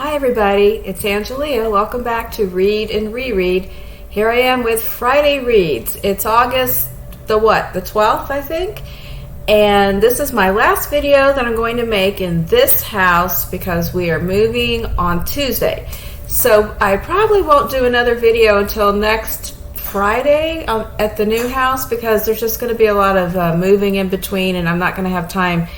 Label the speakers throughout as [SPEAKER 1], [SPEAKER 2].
[SPEAKER 1] Hi everybody, it's Angelia. Welcome back to Read and Reread. Here I am with Friday Reads. It's August the 12th, I think. And this is my last video that I'm going to make in this house because we are moving on Tuesday. So I probably won't do another video until next Friday at the new house because there's just going to be a lot of moving in between and I'm not going to have time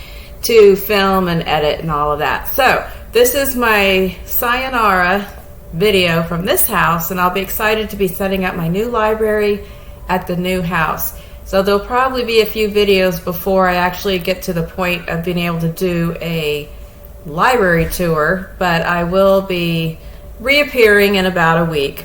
[SPEAKER 1] to film and edit and all of that. So this is my sayonara video from this house, and I'll be excited to be setting up my new library at the new house. So there'll probably be a few videos before I actually get to the point of being able to do a library tour, but I will be reappearing in about a week.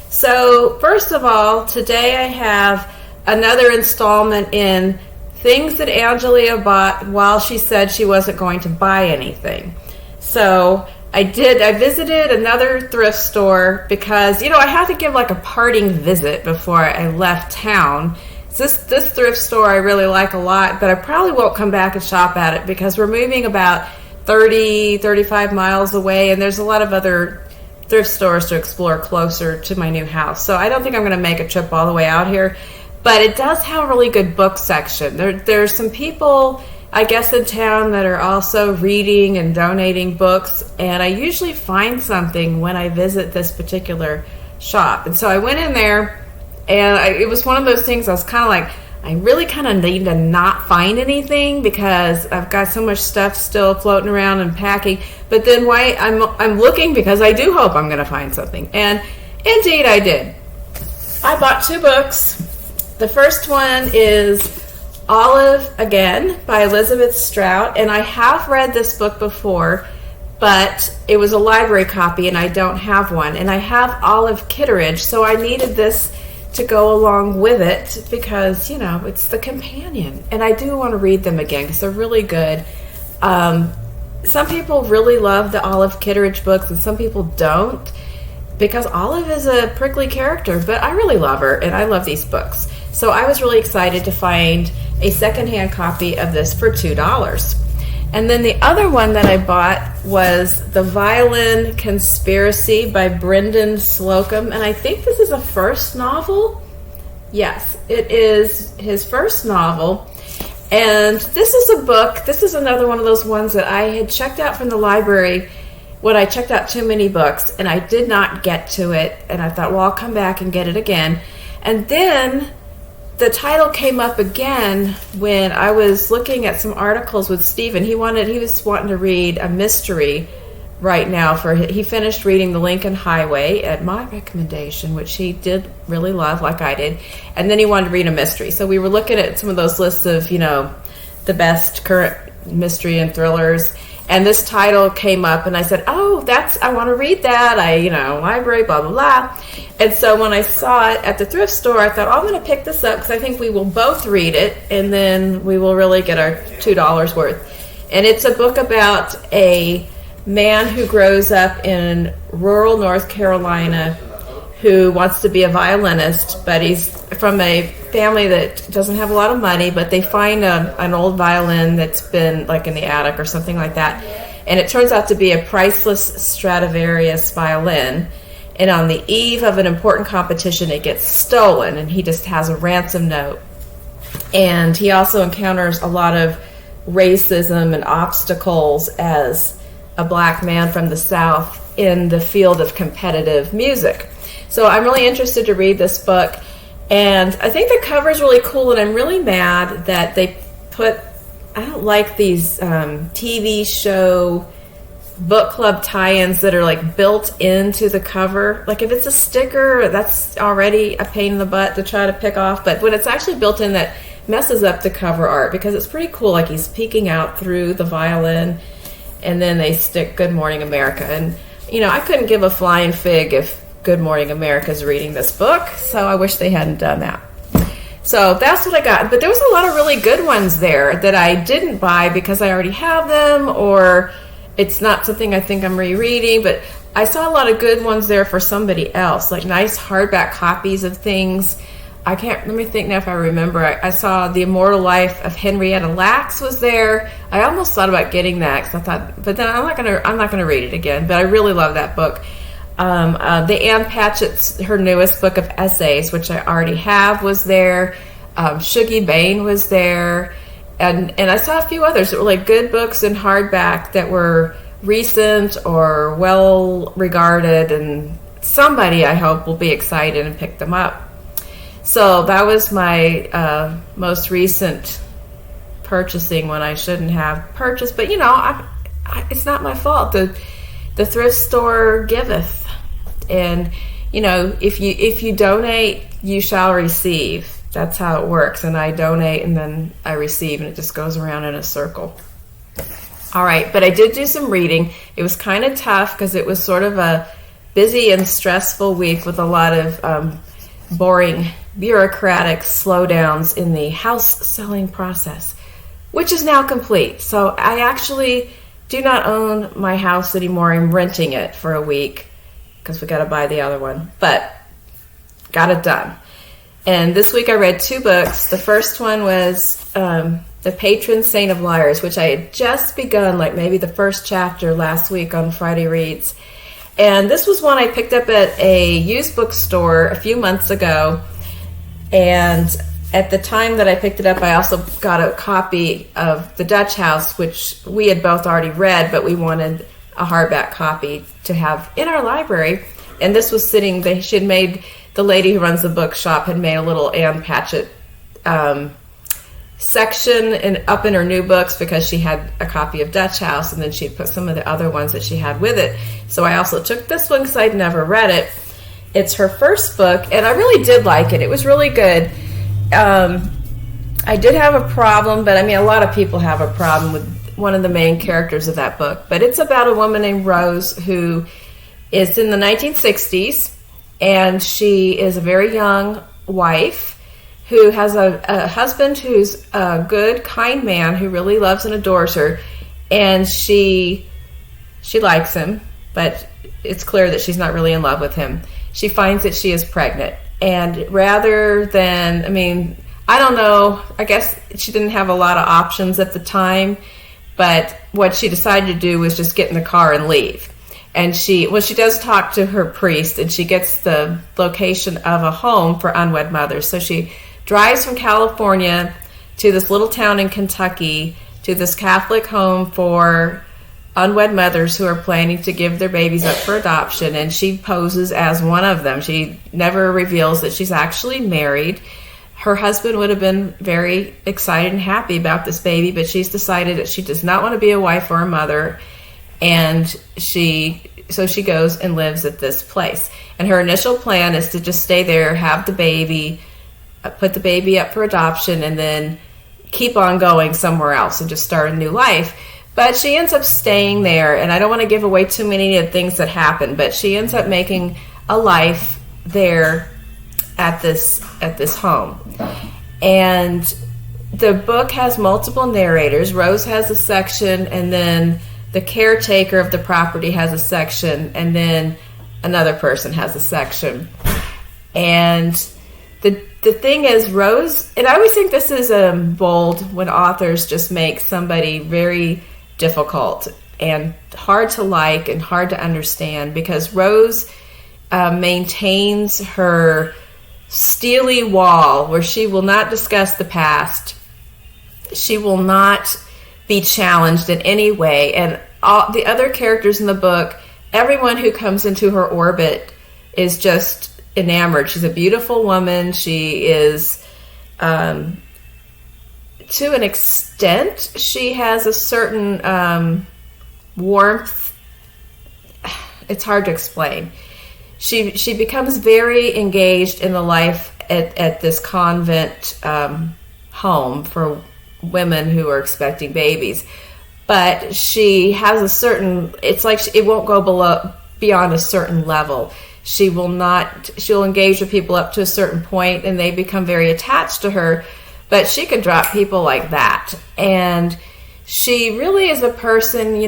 [SPEAKER 1] So first of all, today I have another installment in things that Angelia bought while she said she wasn't going to buy anything. So I visited another thrift store because, I had to give like a parting visit before I left town. This thrift store I really like a lot, but I probably won't come back and shop at it because we're moving about 35 miles away, and there's a lot of other thrift stores to explore closer to my new house. So I don't think I'm going to make a trip all the way out here, but it does have a really good book section. There's some people, I guess, in town that are also reading and donating books, and I usually find something when I visit this particular shop. And so I went in there, and it was one of those things I was kind of like, I really kind of need to not find anything because I've got so much stuff still floating around and packing. But then I'm looking because I do hope I'm going to find something. And indeed I did. I bought 2 books. The first one is Olive Again by Elizabeth Strout, and I have read this book before, but it was a library copy and I don't have one. And I have Olive Kitteridge, so I needed this to go along with it because, it's the companion. And I do want to read them again because they're really good. Some people really love the Olive Kitteridge books and some people don't because Olive is a prickly character, but I really love her and I love these books. So I was really excited to find a secondhand copy of this for $2. And then the other one that I bought was The Violin Conspiracy by Brendan Slocum, and I think this is a first novel. Yes, it is his first novel. And this is another one of those ones that I had checked out from the library when I checked out too many books, and I did not get to it, and I thought, well, I'll come back and get it again. And then the title came up again when I was looking at some articles with Stephen. He was wanting to read a mystery right now. He finished reading The Lincoln Highway at my recommendation, which he did really love, like I did. And then he wanted to read a mystery. So we were looking at some of those lists of, the best current mystery and thrillers. And this title came up, and I said, I want to read that. Library, blah, blah, blah. And so when I saw it at the thrift store, I thought, I'm going to pick this up because I think we will both read it, and then we will really get our $2 worth. And it's a book about a man who grows up in rural North Carolina who wants to be a violinist, but he's from a family that doesn't have a lot of money, but they find an old violin that's been like in the attic or something like that, and it turns out to be a priceless Stradivarius violin, and on the eve of an important competition it gets stolen, and he just has a ransom note. And he also encounters a lot of racism and obstacles as a black man from the South in the field of competitive music. So I'm really interested to read this book, and I think the cover is really cool, and I'm really mad that they I don't like these TV show book club tie-ins that are like built into the cover. Like if it's a sticker, that's already a pain in the butt to try to pick off, but when it's actually built in, that messes up the cover art because it's pretty cool. Like he's peeking out through the violin, and then they stick Good Morning America. And, I couldn't give a flying fig if Good Morning America's reading this book, so I wish they hadn't done that. So that's what I got. But there was a lot of really good ones there that I didn't buy because I already have them, or it's not something I think I'm rereading, but I saw a lot of good ones there for somebody else, like nice hardback copies of things. I can't, let me think now if I remember. I saw The Immortal Life of Henrietta Lacks was there. I almost thought about getting that because I thought, but then I'm not gonna read it again. But I really love that book. The Ann Patchett's, her newest book of essays, which I already have, was there. Shuggie Bain was there, and I saw a few others that were like good books in hardback that were recent or well regarded, and somebody I hope will be excited and pick them up. So that was my most recent purchasing when I shouldn't have purchased, but it's not my fault. The thrift store giveth. And if you donate, you shall receive. That's how it works. And I donate and then I receive, and it just goes around in a circle. All right, but I did do some reading. It was kind of tough because it was sort of a busy and stressful week with a lot of boring bureaucratic slowdowns in the house selling process, which is now complete. So I actually do not own my house anymore. I'm renting it for a week because we got to buy the other one, but got it done. And this week I read 2 books. The first one was The Patron Saint of Liars, which I had just begun, like maybe the first chapter last week on Friday Reads. And this was one I picked up at a used bookstore a few months ago. And at the time that I picked it up, I also got a copy of The Dutch House, which we had both already read, but we wanted a hardback copy to have in our library. And this was sitting, she had made, the lady who runs the bookshop had made a little Ann Patchett section up in her new books because she had a copy of Dutch House, and then she'd put some of the other ones that she had with it. So I also took this one because I'd never read it. It's her first book, and I really did like it. It was really good. I did have a problem, but I mean, a lot of people have a problem with one of the main characters of that book. But it's about a woman named Rose who is in the 1960s, and she is a very young wife who has a husband who's a good, kind man who really loves and adores her, and she likes him, but it's clear that she's not really in love with him. She finds that she is pregnant, and rather than, I mean, I don't know, I guess she didn't have a lot of options at the time, but what she decided to do was just get in the car and leave. And she does talk to her priest, and she gets the location of a home for unwed mothers. So she drives from California to this little town in Kentucky to this Catholic home for unwed mothers who are planning to give their babies up for adoption, and she poses as one of them. She never reveals that she's actually married. Her husband would have been very excited and happy about this baby, but she's decided that she does not want to be a wife or a mother, and so she goes and lives at this place. And her initial plan is to just stay there, have the baby, put the baby up for adoption, and then keep on going somewhere else and just start a new life. But she ends up staying there, and I don't want to give away too many of the things that happen, but she ends up making a life there at this home. And the book has multiple narrators. Rose has a section, and then the caretaker of the property has a section, and then another person has a section. And the thing is, Rose, and I always think this is bold when authors just make somebody very difficult and hard to like and hard to understand, because Rose maintains her steely wall where she will not discuss the past. She will not be challenged in any way. And all the other characters in the book, everyone who comes into her orbit is just enamored. She's a beautiful woman. She is, to an extent, she has a certain warmth. It's hard to explain. She becomes very engaged in the life at this convent home for women who are expecting babies, but she has a certain, it's like it won't go beyond a certain level. She'll engage with people up to a certain point, and they become very attached to her, but she could drop people like that. And she really is a person,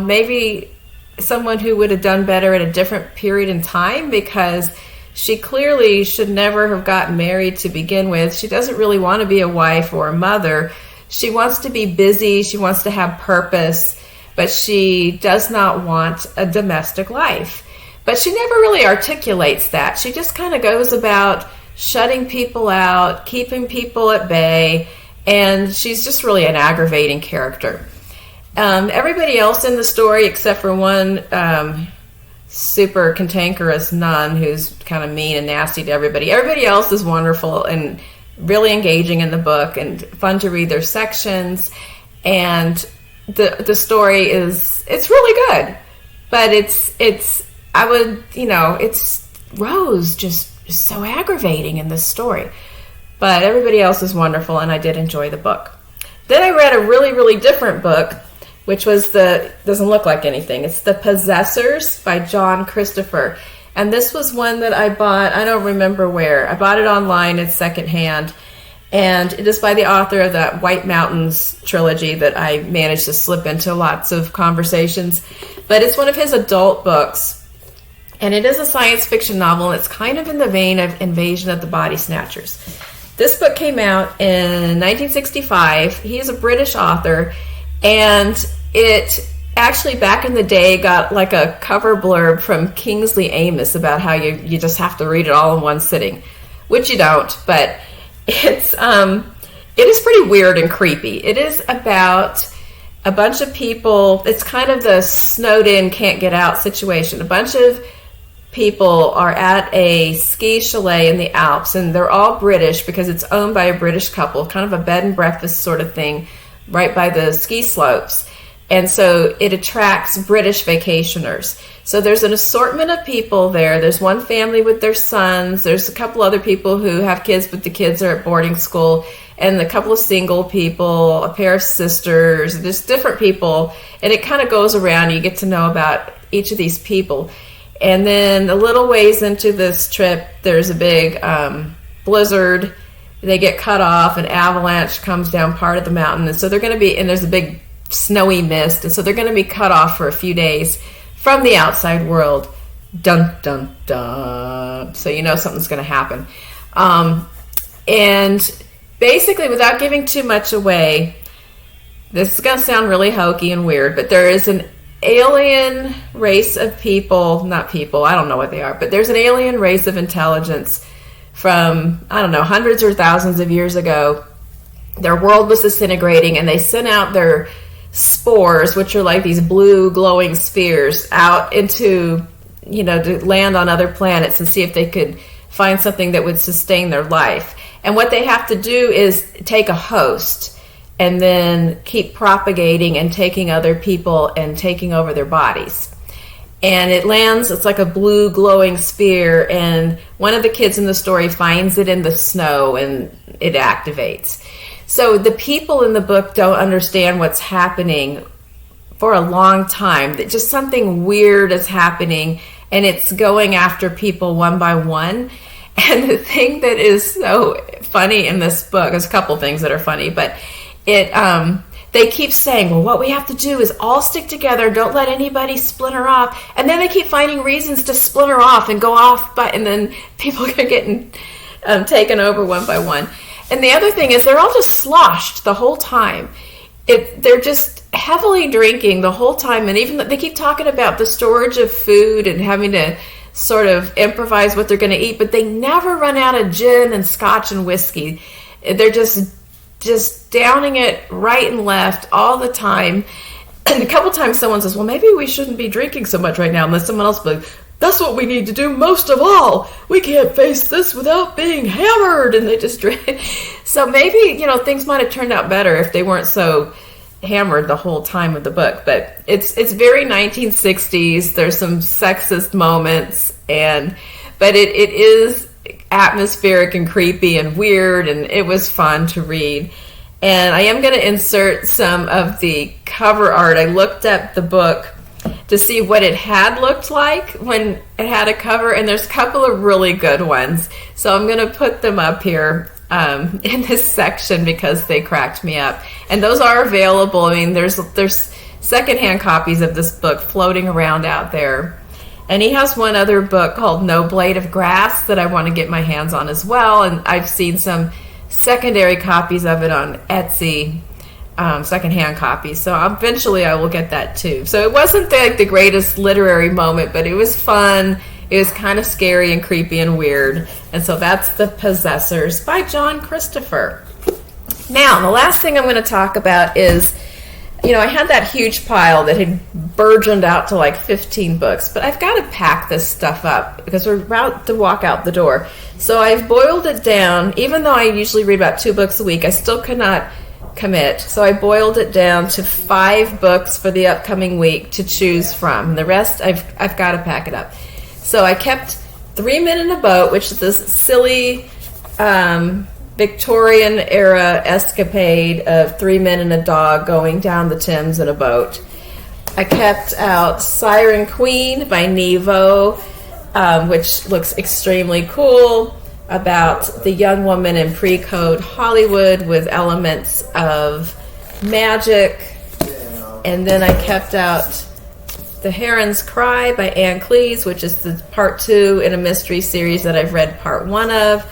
[SPEAKER 1] maybe someone who would have done better at a different period in time, because she clearly should never have gotten married to begin with. She doesn't really want to be a wife or a mother. She wants to be busy. She wants to have purpose, but she does not want a domestic life. But she never really articulates that. She just kind of goes about shutting people out, keeping people at bay, and she's just really an aggravating character. Everybody else in the story, except for one super cantankerous nun who's kind of mean and nasty to everybody. Everybody else is wonderful and really engaging in the book and fun to read their sections. And the story it's really good. But it's Rose just so aggravating in this story. But everybody else is wonderful, and I did enjoy the book. Then I read a really, really different book, which was doesn't look like anything. It's The Possessors by John Christopher. And this was one that I bought, I don't remember where. I bought it online, it's secondhand. And it is by the author of that White Mountains trilogy that I managed to slip into lots of conversations. But it's one of his adult books. And it is a science fiction novel, and it's kind of in the vein of Invasion of the Body Snatchers. This book came out in 1965. He is a British author. And it actually, back in the day, got like a cover blurb from Kingsley Amis about how you just have to read it all in one sitting, which you don't, but it is pretty weird and creepy. It is about a bunch of people. It's kind of the snowed in, can't get out situation. A bunch of people are at a ski chalet in the Alps, and they're all British because it's owned by a British couple, kind of a bed and breakfast sort of thing, right by the ski slopes. And so it attracts British vacationers. So there's an assortment of people there. There's one family with their sons. There's a couple other people who have kids, but the kids are at boarding school. And a couple of single people, a pair of sisters. There's different people. And it kind of goes around. You get to know about each of these people. And then a little ways into this trip, there's a big blizzard. They get cut off, an avalanche comes down part of the mountain, and so they're going to be, and there's a big snowy mist, and so they're going to be cut off for a few days from the outside world. Dun, dun, dun. So you know something's going to happen. And basically, without giving too much away, this is going to sound really hokey and weird, but there is an alien race of people, not people, I don't know what they are, but there's an alien race of intelligence from, I don't know, hundreds or thousands of years ago. Their world was disintegrating, and they sent out their spores, which are like these blue glowing spheres, out into, to land on other planets and see if they could find something that would sustain their life. And what they have to do is take a host and then keep propagating and taking other people and taking over their bodies. And it lands, it's like a blue glowing sphere, and one of the kids in the story finds it in the snow and it activates. So the people in the book don't understand what's happening for a long time. That just something weird is happening, and it's going after people one by one. And the thing that is so funny in this book, there's a couple things that are funny, but they keep saying, well, what we have to do is all stick together. Don't let anybody splinter off. And then they keep finding reasons to splinter off and go off. And then people are getting taken over one by one. And the other thing is they're all just sloshed the whole time. They're just heavily drinking the whole time. And even they keep talking about the storage of food and having to sort of improvise what they're going to eat. But they never run out of gin and scotch and whiskey. They're just downing it right and left all the time. And a couple times someone says, well, maybe we shouldn't be drinking so much right now. And then someone else will be like, that's what we need to do most of all. We can't face this without being hammered. And they just drink. So maybe, things might have turned out better if they weren't so hammered the whole time of the book. But it's very 1960s. There's some sexist moments. But it is atmospheric and creepy and weird, and it was fun to read. And I am going to insert some of the cover art. I looked up the book to see what it had looked like when it had a cover, and there's a couple of really good ones. So I'm going to put them up here in this section because they cracked me up. And those are available. I mean, there's secondhand copies of this book floating around out there. And he has one other book called No Blade of Grass that I want to get my hands on as well. And I've seen some secondary copies of it on Etsy, secondhand copies. So eventually I will get that too. So it wasn't like the greatest literary moment, but it was fun. It was kind of scary and creepy and weird. And so that's The Possessors by John Christopher. Now, the last thing I'm going to talk about is, I had that huge pile that had burgeoned out to like 15 books, but I've got to pack this stuff up because we're about to walk out the door. So I've boiled it down. Even though I usually read about 2 books a week, I still could not commit. So I boiled it down to 5 books for the upcoming week to choose from. And the rest, I've got to pack it up. So I kept 3 Men in a Boat, which is this silly Victorian era escapade of 3 men and a dog going down the Thames in a boat. I kept out Siren Queen by Nghi, which looks extremely cool, about the young woman in pre-code Hollywood with elements of magic. And then I kept out The Heron's Cry by Ann Cleeves, which is the part 2 in a mystery series that I've read part 1 of.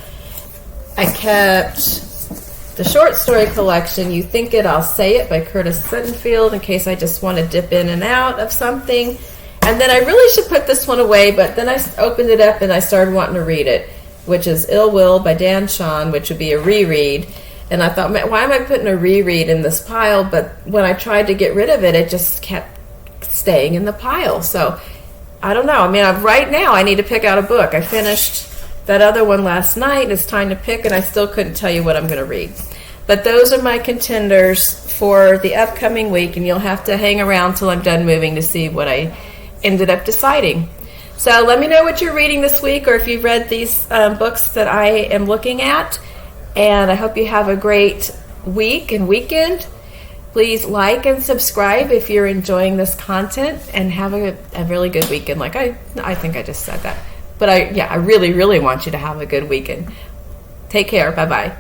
[SPEAKER 1] I kept the short story collection, You Think It, I'll Say It by Curtis Settenfield, in case I just want to dip in and out of something. And then I really should put this one away, but then I opened it up and I started wanting to read it, which is Ill Will by Dan Chaon, which would be a reread. And I thought, why am I putting a reread in this pile? But when I tried to get rid of it, it just kept staying in the pile. So I don't know. Right now I need to pick out a book. I finished that other one last night. It's time to pick, and I still couldn't tell you what I'm going to read. But those are my contenders for the upcoming week, and you'll have to hang around till I'm done moving to see what I ended up deciding. So let me know what you're reading this week, or if you've read these books that I am looking at. And I hope you have a great week and weekend. Please like and subscribe if you're enjoying this content, and have a really good weekend. Like I think I just said that. But I really, really want you to have a good weekend. Take care. Bye-bye.